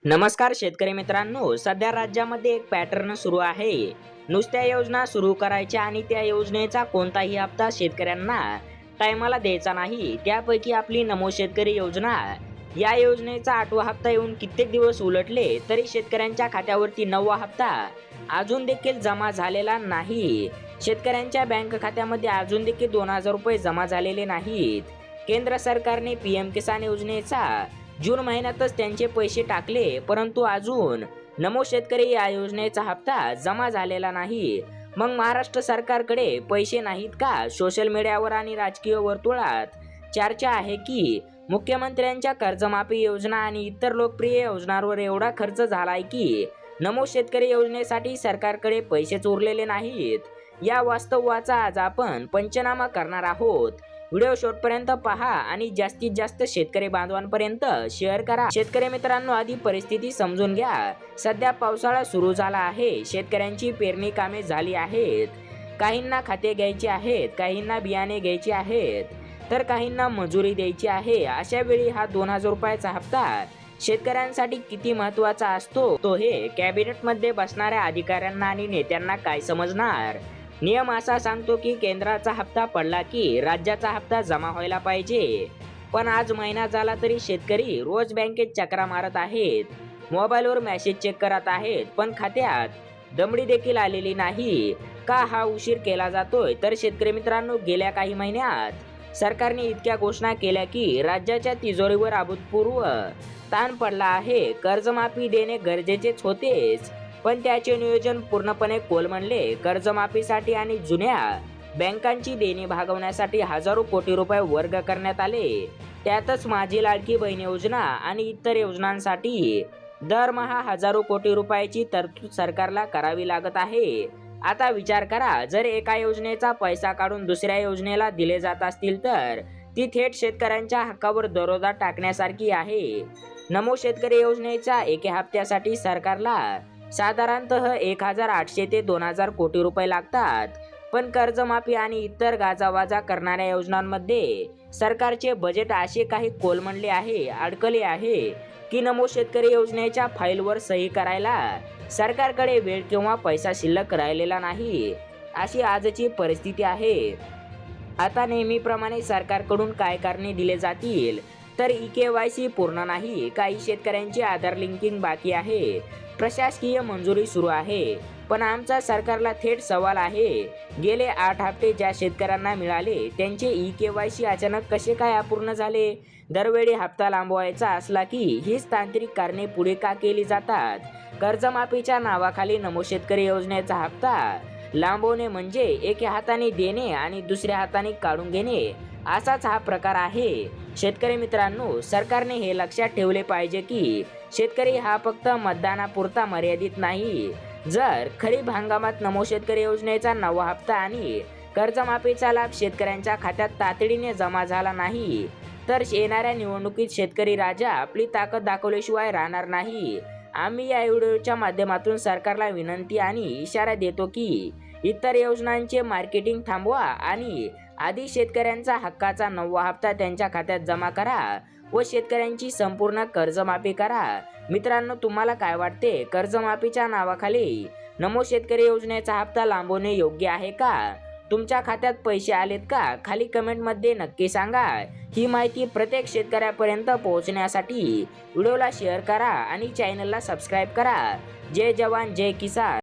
नमस्कार शेतकरी मित्रांनो, सध्या राज्यामध्ये एक पॅटर्न सुरू आहे. नुसत्या योजना सुरू करायच्या आणि त्या योजनेचा कोणताही हप्ता शेतकऱ्यांना टायमाला द्यायचा नाही. त्यापैकी आपली नमो शेतकरी योजना, या योजनेचा 8वा हप्ता येऊन कित्येक दिवस उलटले तरी शेतकऱ्यांच्या खात्यावरती 9वा हप्ता अजून देखील जमा झालेला नाही. शेतकऱ्यांच्या बँक खात्यामध्ये अजून देखील 2000 रुपये जमा झालेले नाहीत. केंद्र सरकारने पीएम किसान योजनेचा जून महिन्यातच त्यांचे पैसे टाकले, परंतु अजून नमो शेतकरी या योजनेचा हप्ता जमा झालेला नाही. मग महाराष्ट्र सरकारकडे पैसे नाहीत का? सोशल मीडियावर आणि राजकीय वर्तुळात चर्चा आहे की मुख्यमंत्र्यांच्या कर्जमाफी योजना आणि इतर लोकप्रिय योजनांवर एवढा खर्च झालाय की नमो शेतकरी योजनेसाठी सरकारकडे पैसेच उरलेले नाहीत. या वास्तवाचा आज आपण पंचनामा करणार आहोत. व्हिडिओ शेवटपर्यंत पहा आणि जास्तीत जास्त शेतकरी बांधवांपर्यंत शेअर करा. शेतकरी मित्रांनो, आधी परिस्थिती समजून घ्या. सध्या पावसाळा सुरू झाला आहे. शेतकऱ्यांची पेरणी कामे झाली आहेत. काहींना खाते घ्यायचे आहेत, काहींना बियाणे घ्यायचे आहेत, तर काहींना मजुरी द्यायची आहे. अशा वेळी हा 2000 रुपयाचा हप्ता शेतकऱ्यांसाठी किती महत्त्वाचा असतो तो हे कॅबिनेटमध्ये बसणाऱ्या अधिकाऱ्यांना आणि नेत्यांना काय समजणार. नियम असा सांगतो की केंद्राचा हप्ता पडला की राज्याचा हप्ता जमा व्हायला पाहिजे. पण आज महिना झाला तरी शेतकरी रोज बँकेत चक्रा मारत आहेत, मोबाईलवर मेसेज चेक करत आहेत, पण खात्यात दमडी देखील आलेली नाही. का हा उशीर केला जातोय? तर शेतकरी मित्रांनो, गेल्या काही महिन्यात सरकारने इतक्या घोषणा केल्या की राज्याच्या तिजोरीवर अभूतपूर्व ताण पडला आहे. कर्जमाफी देणे गरजेचेच होतेच, पण त्याचे नियोजन पूर्णपणे कोलमडले. कर्जमाफीसाठी आणि जुन्या बँकांची देणी भागवण्यासाठी हजारो कोटी रुपये वर्ग करण्यात आले. त्यातच माझी लाडकी बहीण योजना आणि इतर योजनांसाठी दरमहा हजारो कोटी रुपयाची तरतूद सरकारला करावी लागत आहे. आता विचार करा, जर एका योजनेचा पैसा काढून दुसऱ्या योजनेला दिले जात असतील तर ती थेट शेतकऱ्यांच्या हक्कावर दरोडा टाकण्यासारखी आहे. नमो शेतकरी योजनेच्या एका हप्त्यासाठी सरकारला साधारणतः 1800 ते 2000 कोटी रुपये लागतात. पण कर्जमाफी आणि इतर गाजावाजा करणाऱ्या योजनांमध्ये सरकारचे बजेट असे काही कोलमडले आहे, अडकले आहे की नमो शेतकरी योजनेच्या फाईलवर सही करायला सरकारकडे वेळ किंवा पैसा शिल्लक राहिलेला नाही. अशी आजची परिस्थिती आहे. आता नेहमीप्रमाणे सरकारकडून काय कारणे दिले जातील तर EKYC पूर्ण नाही, काही शेतकऱ्यांचे आधार लिंकिंग बाकी आहे, प्रशासकीय मंजुरी सुरू आहे. पण आमचा सरकारला थेट सवाल आहे, गेले 8 हप्ते ज्या शेतकऱ्यांना मिळाले त्यांचे EKYC अचानक कसे काय अपूर्ण झाले? दरवेळी हप्ता लांबवायचा असला की हीच तांत्रिक कारणे पुढे का केली जातात? कर्जमाफीच्या नावाखाली नमो शेतकरी योजनेचा हप्ता लांबवणे म्हणजे एका हाताने देणे आणि दुसऱ्या हाताने काढून घेणे, असाच हा प्रकार आहे. शेतकरी मित्रांनो, सरकारने हे लक्षात ठेवले पाहिजे की शेतकरी हा फक्त मतदानापुरता मर्यादित नाही. जर खरीप हंगामात नमो शेतकरी योजनेचा 9वा हप्ता आणि कर्जमाफीचा लाभ शेतकऱ्यांच्या खात्यात तातडीने जमा झाला नाही तर येणाऱ्या निवडणुकीत शेतकरी राजा आपली ताकद दाखवल्याशिवाय राहणार नाही. आम्ही या व्हिडिओच्या माध्यमातून सरकारला विनंती आणि इशारा देतो की इतर योजनांचे मार्केटिंग थांबवा आणि आधी शेतकऱ्यांचा हक्काचा 9वा हप्ता त्यांच्या खात्यात जमा करा व शेतकऱ्यांची संपूर्ण कर्जमाफी करा. मित्रांनो, तुम्हाला काय वाटते? कर्जमाफीच्या नावाखाली नमो शेतकरी योजनेचा हप्ता लांबवणे योग्य आहे का? तुमच्या खात्यात पैसे आलेत का? खाली कमेंटमध्ये नक्की सांगा. ही माहिती प्रत्येक शेतकऱ्यापर्यंत पोहोचण्यासाठी व्हिडिओला शेअर करा आणि चॅनलला सबस्क्राईब करा. जय जवान जय किसान.